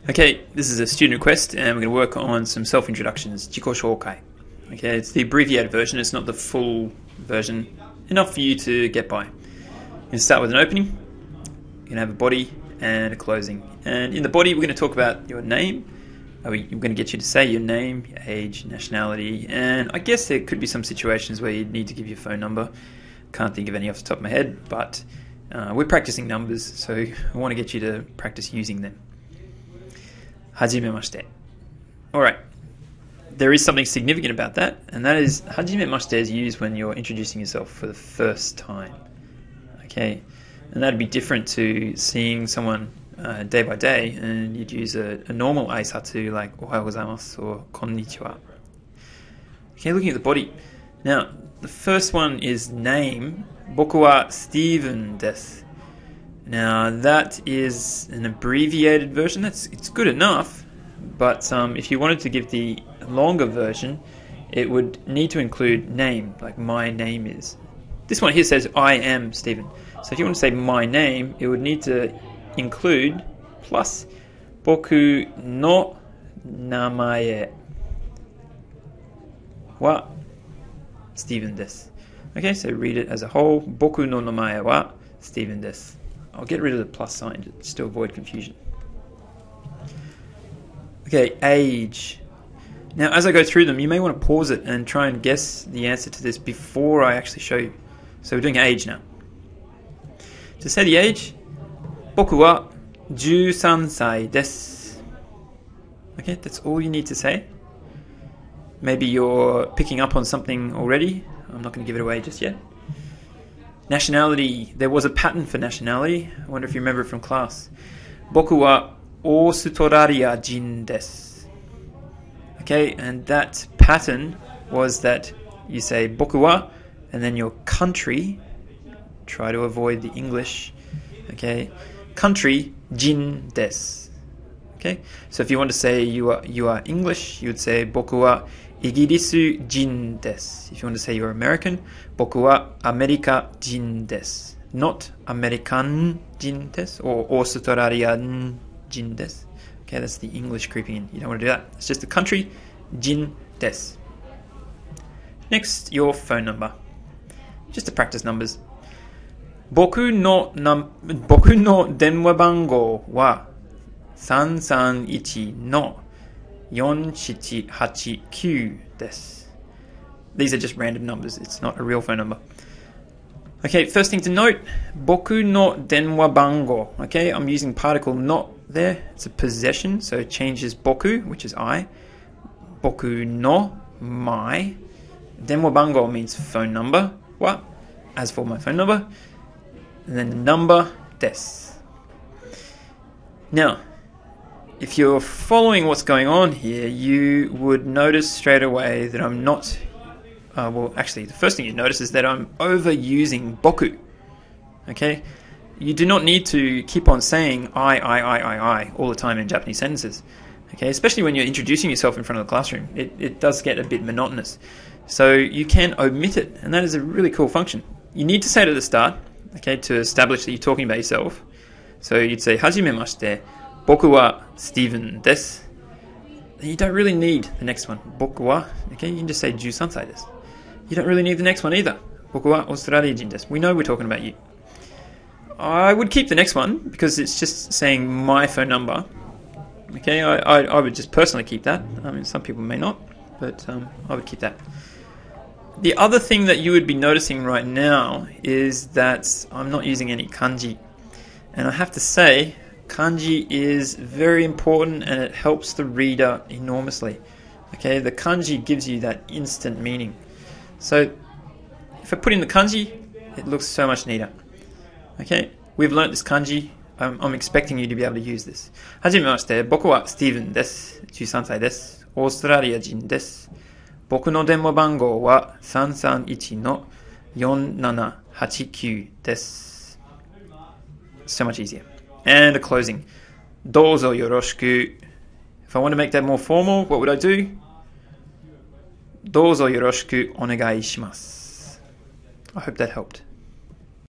Okay, this is a student request and we're going to work on some self-introductions, 自己紹介. Okay, it's the abbreviated version, it's not the full version, enough for you to get by. You're going to start with an opening, you're going to have a body and a closing. And in the body we're going to talk about your name, we're going to get you to say your name, your age, nationality, and I guess there could be some situations where you need to give your phone number. Can't think of any off the top of my head, but we're practicing numbers, so I want to get you to practice using them. はじめまして. Alright, there is something significant about that, and that is はじめまして is used when you're introducing yourself for the first time. Okay, and that'd be different to seeing someone day by day, and you'd use a normal 挨拶 like おはようございます or こんにちは. Okay, looking at the body. Now, the first one is name. 僕は Steven です. Now that is an abbreviated version. It's good enough, but if you wanted to give the longer version, it would need to include name, like my name is. This one here says I am Stephen. So if you want to say my name, it would need to include plus 僕の名前は Stephen です. Okay, so read it as a whole. 僕の名前は Stephen です. I'll get rid of the plus sign just to avoid confusion. Okay, age. Now, as I go through them, you may want to pause it and try and guess the answer to this before I actually show you. So we're doing age now. To say the age, 僕は13歳です. Okay, that's all you need to say. Maybe you're picking up on something already. I'm not going to give it away just yet. Nationality. There was a pattern for nationality. I wonder if you remember it from class. 僕はオーストラリア人です. Okay, and that pattern was that you say 僕は and then your country. Try to avoid the English. Okay, country 人です. Okay, so if you want to say you are English, you would say 僕はイギリス人です. If you want to say you're American, 僕はアメリカ人です. Not American 人です or オーストラリア人です. Okay, that's the English creeping in. You don't want to do that. It's just the country 人です. Next, your phone number. Just to practice numbers. 僕の電話番号は331の4789 です. These are just random numbers. It's not a real phone number. Okay, first thing to note, 僕の電話番号. Okay, I'm using particle not there. It's a possession, so it changes 僕, which is I. 僕の my. 電話番号 means phone number. What? As for my phone number. And then the number です. Now, if you're following what's going on here, you would notice straight away that I'm not... well, actually, the first thing you notice is that I'm overusing boku. Okay? You do not need to keep on saying I all the time in Japanese sentences. Okay? Especially when you're introducing yourself in front of the classroom. It does get a bit monotonous. So you can omit it, and that is a really cool function. You need to say it at the start, okay, to establish that you're talking about yourself. So you'd say, はじめまして. 僕は Steven です. You don't really need the next one. 僕は, okay, you can just say 13歳です. You don't really need the next one either. 僕はオーストラリア人です. We know we're talking about you. I would keep the next one because it's just saying my phone number. Okay, I would just personally keep that. I mean, some people may not, but I would keep that. The other thing that you would be noticing right now is that I'm not using any kanji. And I have to say, Kanji is very important and it helps the reader enormously. Okay, the kanji gives you that instant meaning. So if I put in the kanji, it looks so much neater. Okay, we've learnt this kanji. I'm expecting you to be able to use this. はじめまして、僕は Steven です。13歳です。オーストラリア人です。僕の電話番号は331の4789です。So much easier. And a closing. どうぞよろしく. If I want to make that more formal, what would I do? どうぞよろしくお願いします. I hope that helped.